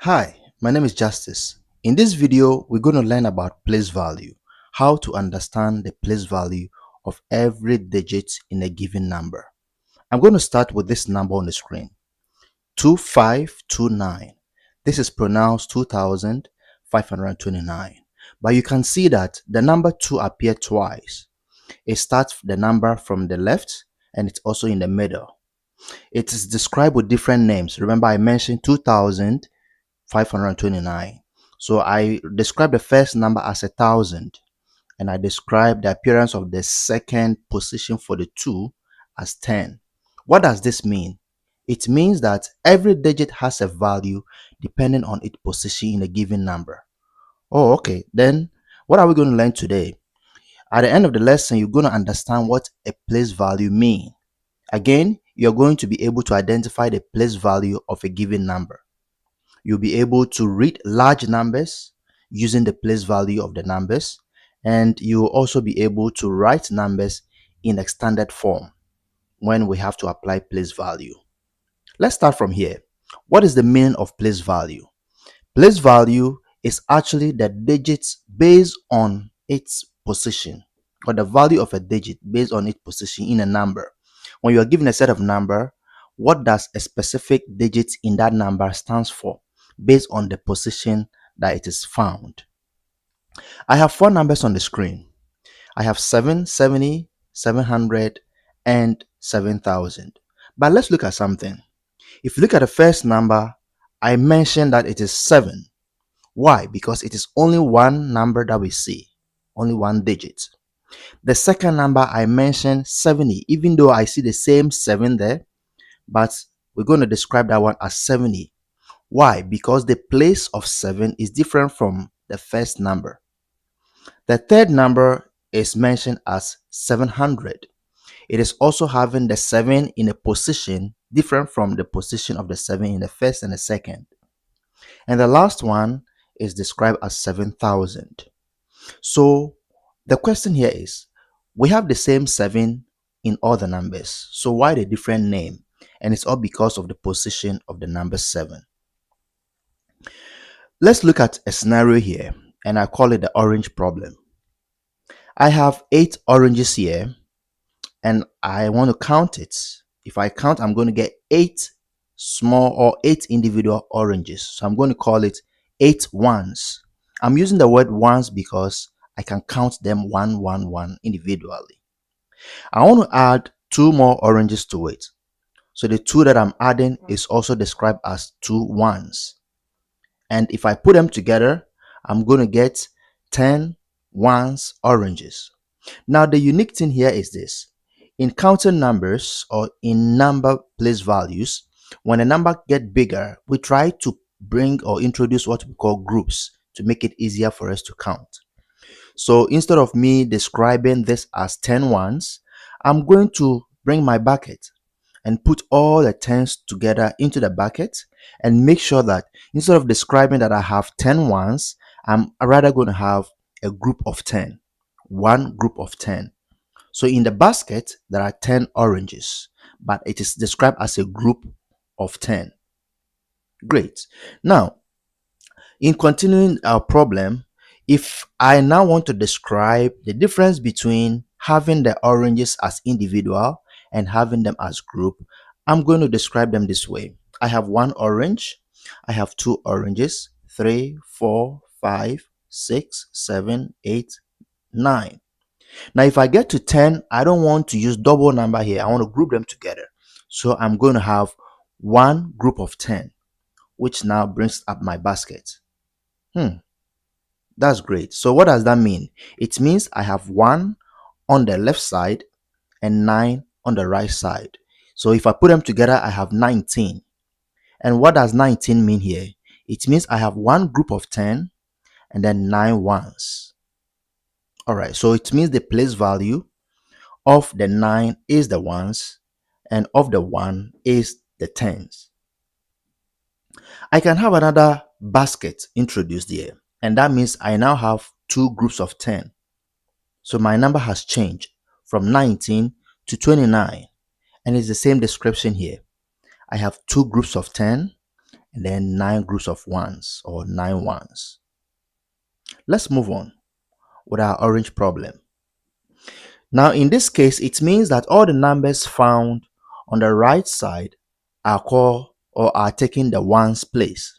Hi, my name is Justice. In this video, we're going to learn about place value, how to understand the place value of every digit in a given number. I'm going to start with this number on the screen, 2529. This is pronounced 2529. But you can see that the number 2 appeared twice. It starts the number from the left and it's also in the middle. It is described with different names. Remember, I mentioned 2529. So I describe the first number as 1,000, and I describe the appearance of the second position for the 2 as 10. What does this mean? It means that every digit has a value depending on its position in a given number. Oh, okay. Then what are we going to learn today? At the end of the lesson, you're going to understand what a place value means. Again, you're going to be able to identify the place value of a given number. You'll be able to read large numbers using the place value of the numbers, and you'll also be able to write numbers in extended form when we have to apply place value. Let's start from here. What is the meaning of place value? Place value is actually the digits based on its position, or the value of a digit based on its position in a number. When you are given a set of number, what does a specific digit in that number stands for based on the position that it is found? I have four numbers on the screen. I have 770, 700, and 7,000. But let's look at something. If you look at the first number, I mentioned that it is 7. Why? Because it is only one number that we see, only one digit. The second number I mentioned 70, even though I see the same 7 there, but we're going to describe that one as 70. Why? Because the place of 7 is different from the first number. The third number is mentioned as 700. It is also having the 7 in a position different from the position of the 7 in the first and the second. And the last one is described as 7,000. So the question here is, we have the same 7 in all the numbers. So why the different name? And it's all because of the position of the number 7. Let's look at a scenario here, and I call it the orange problem. I have 8 oranges here, and I want to count it. If I count, I'm going to get 8 small or 8 individual oranges. So I'm going to call it 8 ones. I'm using the word ones because I can count them one individually. I want to add 2 more oranges to it. So the 2 that I'm adding is also described as 2 ones. And if I put them together, I'm going to get 10 ones oranges. Now the unique thing here is this. In counting numbers or in number place values, when a number get bigger, we try to bring or introduce what we call groups to make it easier for us to count. So instead of me describing this as 10 ones, I'm going to bring my bucket and put all the 10s together into the bucket and make sure that instead of describing that I have 10 ones, I'm rather going to have a group of 10, one group of 10. So in the basket, there are 10 oranges, but it is described as a group of 10. Great. Now, in continuing our problem, if I now want to describe the difference between having the oranges as individual and having them as group, I'm going to describe them this way. I have 1 orange, I have 2 oranges, 3, 4, 5, 6, 7, 8, 9. Now, if I get to 10, I don't want to use double number here. I want to group them together. So I'm going to have one group of 10, which now brings up my basket. That's great. So what does that mean? It means I have 1 on the left side and 9 on the right side. So if I put them together, I have 19. And what does 19 mean here? It means I have one group of 10 and then 9 ones. All right, so it means the place value of the 9 is the ones and of the 1 is the 10s. I can have another basket introduced here, and that means I now have 2 groups of 10. So my number has changed from 19 to 29, and it's the same description here. I have 2 groups of 10 and then 9 groups of ones or 9 ones. Let's move on with our orange problem. Now in this case, it means that all the numbers found on the right side are called or are taking the ones place,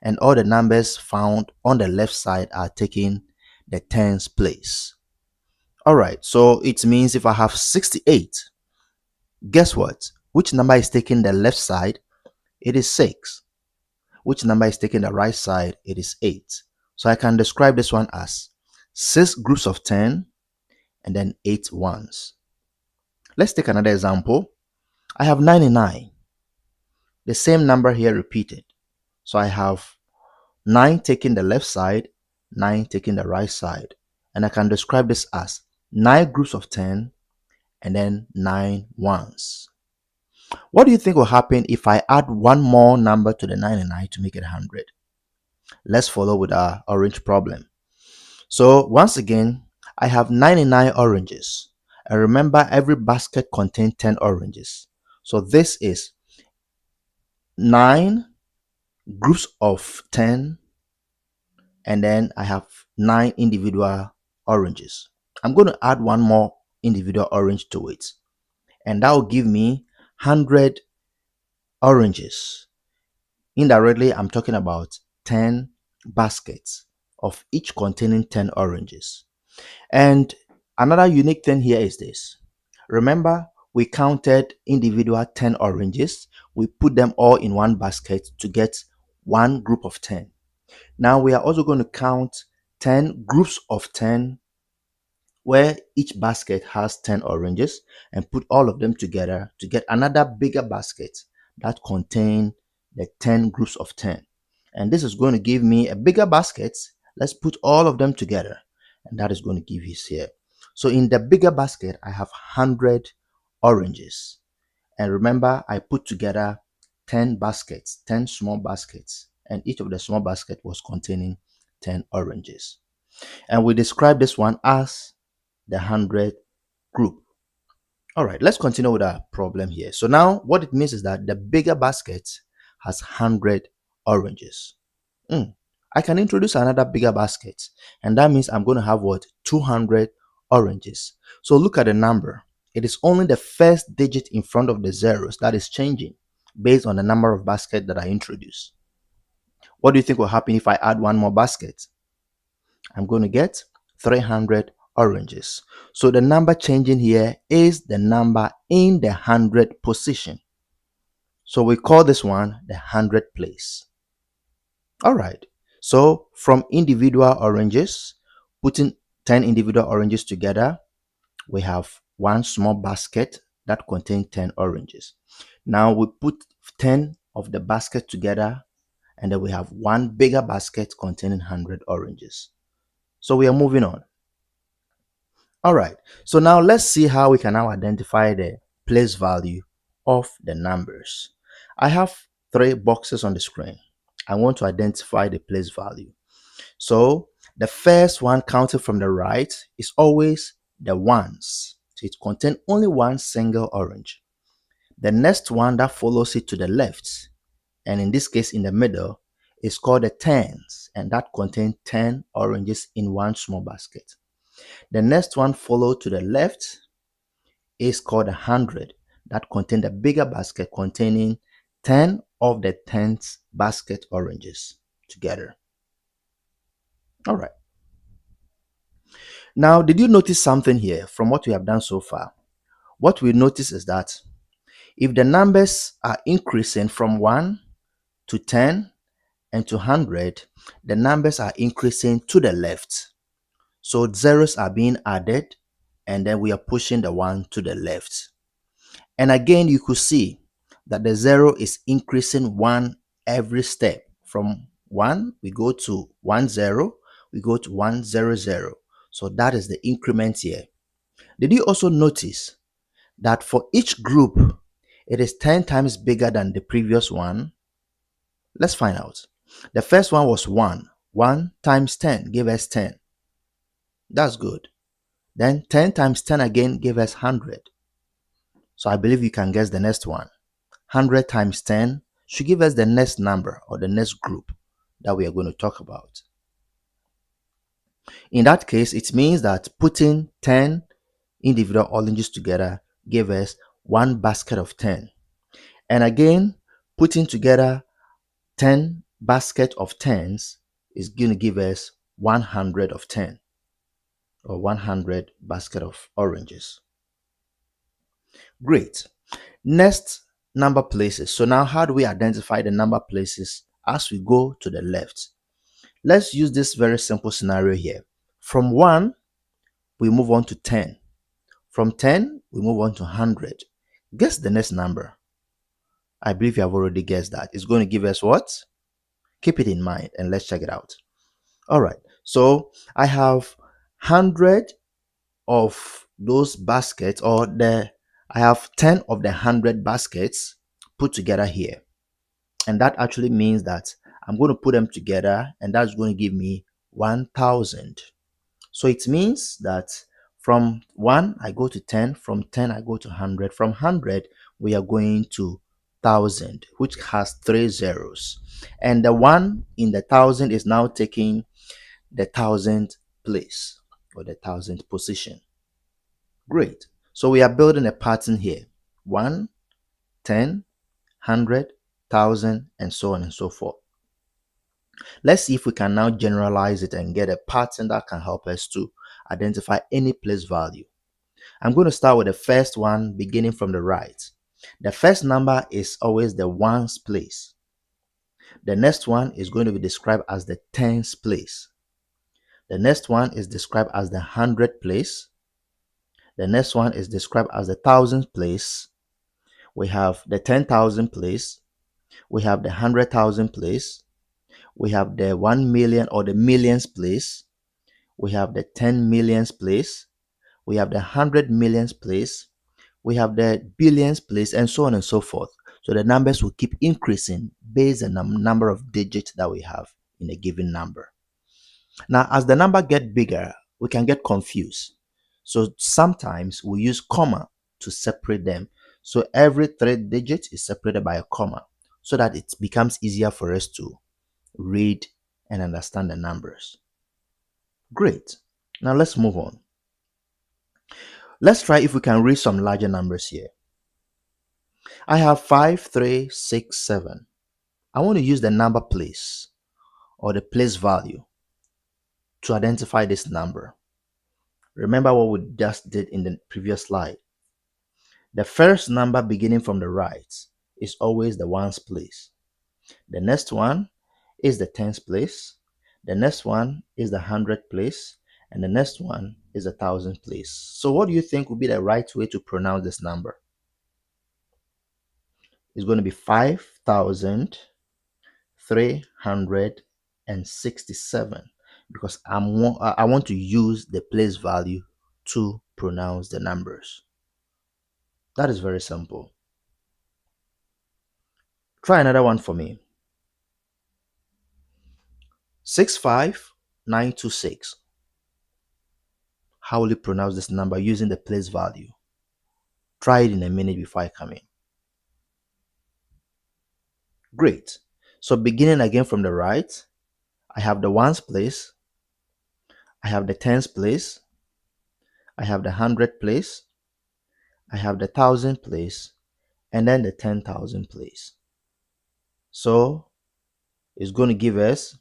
and all the numbers found on the left side are taking the tens place. All right, so it means if I have 68, guess what? Which number is taking the left side? It is 6. Which number is taking the right side? It is 8. So I can describe this one as 6 groups of 10 and then 8 ones. Let's take another example. I have 99. The same number here repeated. So I have 9 taking the left side, 9 taking the right side. And I can describe this as 9 groups of 10 and then 9 ones. What do you think will happen if I add one more number to the 99 to make it 100? Let's follow with our orange problem. So once again, I have 99 oranges. And remember, every basket contains 10 oranges. So this is 9 groups of 10, and then I have 9 individual oranges. I'm going to add one more individual orange to it, and that will give me 100 oranges. Indirectly, I'm talking about 10 baskets of each containing 10 oranges. And another unique thing here is this. Remember, we counted individual 10 oranges. We put them all in one basket to get one group of 10. Now we are also going to count 10 groups of 10 where each basket has 10 oranges and put all of them together to get another bigger basket that contain the 10 groups of 10. And this is going to give me a bigger basket. Let's put all of them together, and that is going to give us here. So in the bigger basket, I have 100 oranges. And remember, I put together 10 baskets, 10 small baskets, and each of the small basket was containing 10 oranges. And we describe this one as the 100 group. All right, let's continue with our problem here. So now what it means is that the bigger basket has 100 oranges. I can introduce another bigger basket, and that means I'm going to have what? 200 oranges. So look at the number. It is only the first digit in front of the zeros that is changing based on the number of baskets that I introduce. What do you think will happen if I add one more basket? I'm going to get 300 oranges. So the number changing here is the number in the 100 position. So we call this one the 100 place. All right. So from individual oranges, putting 10 individual oranges together, we have one small basket that contains 10 oranges. Now we put 10 of the basket together, and then we have one bigger basket containing 100 oranges. So we are moving on. All right, so now let's see how we can now identify the place value of the numbers. I have 3 boxes on the screen. I want to identify the place value. So the first one counted from the right is always the ones. So it contains only one single orange. The next one that follows it to the left, and in this case in the middle, is called the tens, and that contains 10 oranges in one small basket. The next one followed to the left is called a 100. That contains a bigger basket containing 10 of the 10th basket oranges together. All right. Now, did you notice something here from what we have done so far? What we notice is that if the numbers are increasing from 1 to 10 and to 100, the numbers are increasing to the left. So zeros are being added, and then we are pushing the 1 to the left. And again, you could see that the 0 is increasing 1 every step. From 1, we go to 1 0, we go to 1 0 0. So that is the increment here. Did you also notice that for each group, it is 10 times bigger than the previous one? Let's find out. The first one was 1. 1 times 10 gave us 10. That's good. Then 10 times 10 again gave us 100. So I believe you can guess the next one. 100 times 10 should give us the next number or the next group that we are going to talk about. In that case, it means that putting 10 individual oranges together gave us one basket of 10. And again, putting together 10 basket of 10s is going to give us 100 of 10, or 100 basket of oranges. Great. Next, number places. So now how do we identify the number places as we go to the left? Let's use this very simple scenario here. From 1, we move on to 10. From 10, we move on to 100. Guess the next number. I believe you have already guessed that. It's going to give us what? Keep it in mind and let's check it out. All right. So I have 100 of those baskets, I have 10 of the 100 baskets put together here. And that actually means that I'm going to put them together and that's going to give me 1000. So it means that from 1 I go to 10, from 10 I go to 100, from 100 we are going to 1000, which has 3 zeros. And the 1 in the 1000 is now taking the 1000th place or the 1000th position. Great. So we are building a pattern here. 1, 10, 100, 1000, and so on and so forth. Let's see if we can now generalize it and get a pattern that can help us to identify any place value. I'm going to start with the first one beginning from the right. The first number is always the ones place. The next one is going to be described as the tens place. The next one is described as the 100 place. The next one is described as the 1000 place. We have the 10,000 place. We have the 100,000 place. We have the 1 million or the millions place. We have the 10 millions place. We have the 100 millions place. We have the billions place, and so on and so forth. So the numbers will keep increasing based on the number of digits that we have in a given number. Now, as the number get bigger, we can get confused. So sometimes we use comma to separate them. So every 3 digits is separated by a comma so that it becomes easier for us to read and understand the numbers. Great. Now let's move on. Let's try if we can read some larger numbers here. I have 5, 3, 6, 7. I want to use the number place or the place value to identify this number. Remember what we just did in the previous slide. The first number beginning from the right is always the ones place. The next one is the tens place. The next one is the 100 place. And the next one is the 1000 place. So what do you think would be the right way to pronounce this number? It's going to be 5,367 because I want to use the place value to pronounce the numbers. That is very simple. Try another one for me. 65926. How will you pronounce this number using the place value? Try it in a minute before I come in. Great. So beginning again from the right, I have the ones place, I have the tens place, I have the 100 place, I have the 1000 place, and then the 10,000 place. So it's going to give us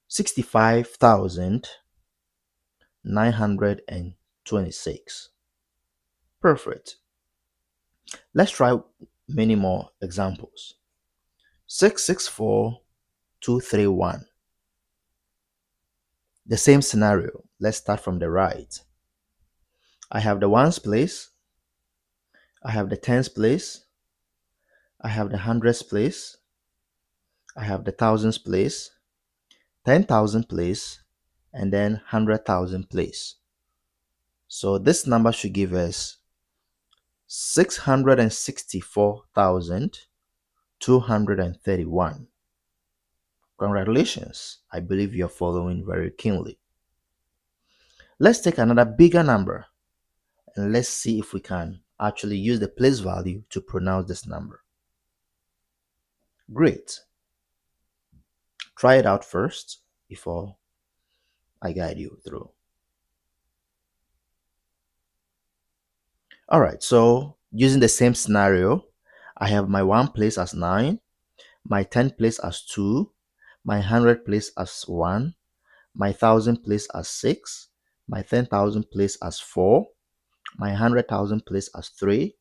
65,926. Perfect. Let's try many more examples. 664,231. The same scenario. Let's start from the right. I have the ones place, I have the tens place, I have the hundreds place, I have the thousands place, 10,000 place, and then 100,000 place. So this number should give us 664,231. Congratulations. I believe you're following very keenly. Let's take another bigger number and let's see if we can actually use the place value to pronounce this number. Great. Try it out first before I guide you through. All right, so using the same scenario, I have my 1 place as 9, my 10 place as 2, my 100 place as 1, my 1,000 place as 6, my 10,000 place as 4, my 100,000 place as 3,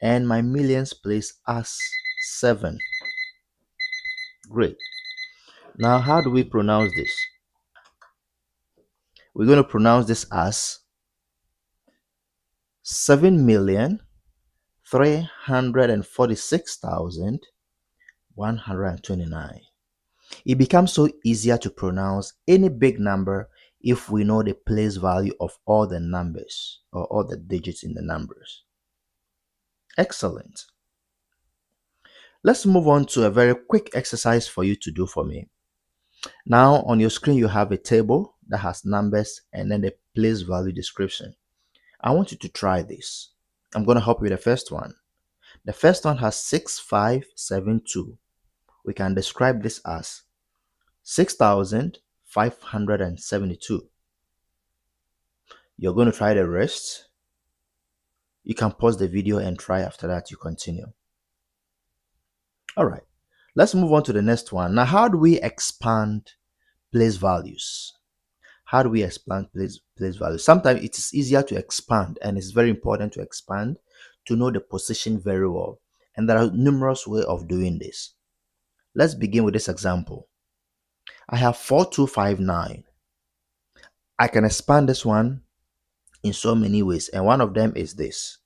and my millions place as 7. Great. Now, how do we pronounce this? We're going to pronounce this as 7,346,129. It becomes so easier to pronounce any big number if we know the place value of all the numbers or all the digits in the numbers. Excellent. Let's move on to a very quick exercise for you to do for me. Now on your screen, you have a table that has numbers and then the place value description. I want you to try this. I'm going to help you with the first one. The first one has 6572. We can describe this as 6,572. You're going to try the rest. You can pause the video and try after that. You continue. All right. Let's move on to the next one. Now, how do we expand place values? How do we expand place values? Sometimes it is easier to expand, and it's very important to expand to know the position very well. And there are numerous ways of doing this. Let's begin with this example. I have 4259. I can expand this one in so many ways, and one of them is this.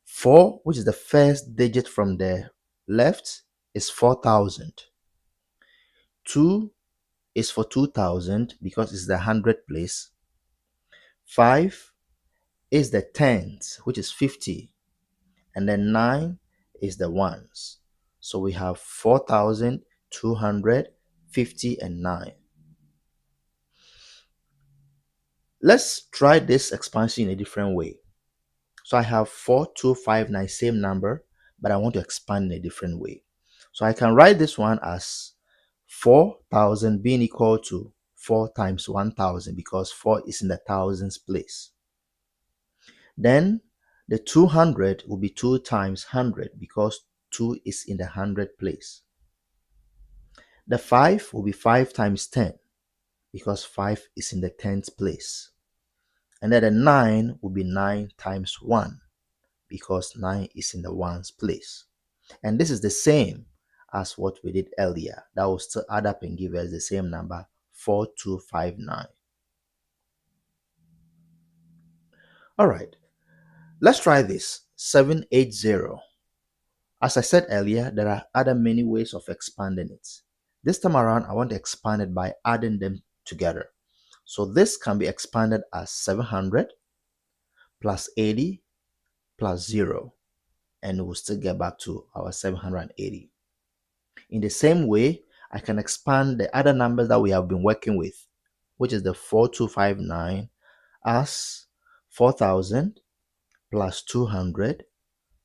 4, which is the first digit from the left, is 4,000. 2 is for 2,000 because it's the 100th place. 5 is the 10th, which is 50. And then 9 is the ones. So we have 4,250 and 9. Let's try this expansion in a different way. So I have 4259, same number, but I want to expand in a different way. So I can write this one as 4,000 being equal to 4 times 1,000 because 4 is in the thousands place. Then the 200 will be 2 times 100 because 2 is in the 100 place. The 5 will be 5 times 10 because 5 is in the 10th place. And then the 9 will be 9 times 1 because 9 is in the ones place. And this is the same as what we did earlier. That will still add up and give us the same number, 4259. All right, let's try this, 780. As I said earlier, there are other many ways of expanding it. This time around, I want to expand it by adding them together. So this can be expanded as 700 plus 80 plus 0, and we'll still get back to our 780. In the same way, I can expand the other numbers that we have been working with, which is the 4259, as 4,000 plus 200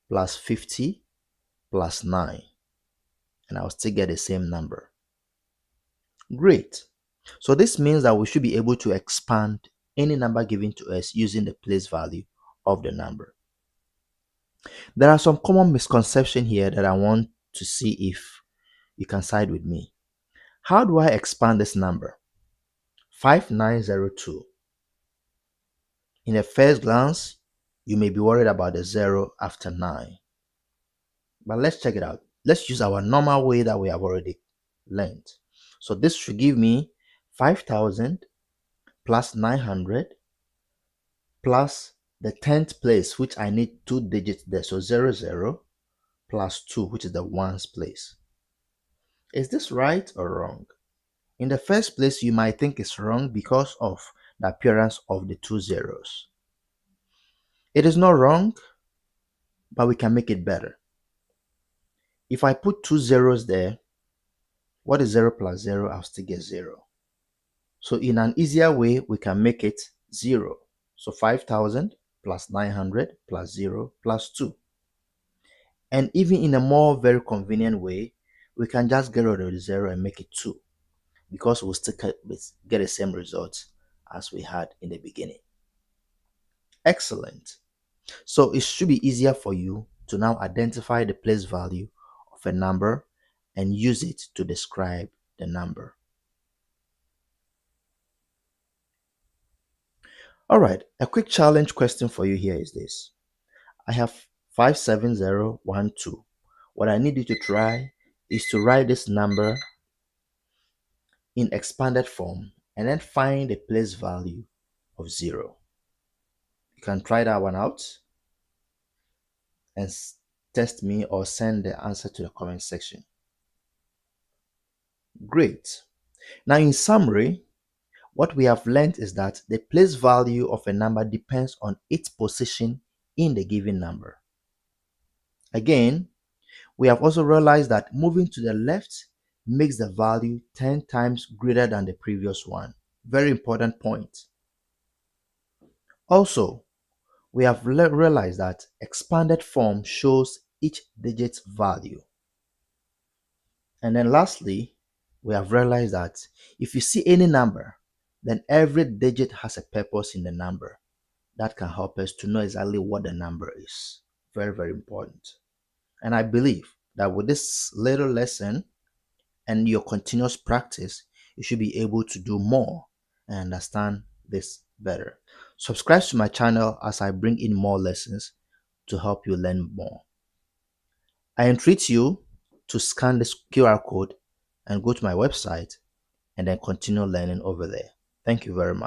plus 50 plus 9. And I'll still get the same number. Great. So this means that we should be able to expand any number given to us using the place value of the number. There are some common misconceptions here that I want to see if you can side with me. How do I expand this number? 5902. In a first glance, you may be worried about the 0 after 9. But let's check it out. Let's use our normal way that we have already learned. So this should give me 5,000 plus 900 plus the 10th place, which I need 2 digits there. So 00 plus 2, which is the ones place. Is this right or wrong? In the first place, you might think it's wrong because of the appearance of the 2 zeros. It is not wrong, but we can make it better. If I put 2 zeros there, what is 0 plus 0? I'll still get 0. So in an easier way, we can make it 0. So 5,000 plus 900 plus 0 plus 2. And even in a more very convenient way, we can just get rid of the 0 and make it 2 because we'll still get the same result as we had in the beginning. Excellent. So it should be easier for you to now identify the place value of a number and use it to describe the number. All right, a quick challenge question for you here is this. I have 57012. What I need you to try is to write this number in expanded form and then find the place value of 0. You can try that one out and test me or send the answer to the comment section. Great. Now, in summary, what we have learned is that the place value of a number depends on its position in the given number. Again, we have also realized that moving to the left makes the value 10 times greater than the previous one. Very important point. Also, we have realized that expanded form shows each digit's value. And then lastly, we have realized that if you see any number, then every digit has a purpose in the number. That can help us to know exactly what the number is. Very, very important. And I believe that with this little lesson and your continuous practice, you should be able to do more and understand this better. Subscribe to my channel as I bring in more lessons to help you learn more. I entreat you to scan this QR code and go to my website and then continue learning over there. Thank you very much.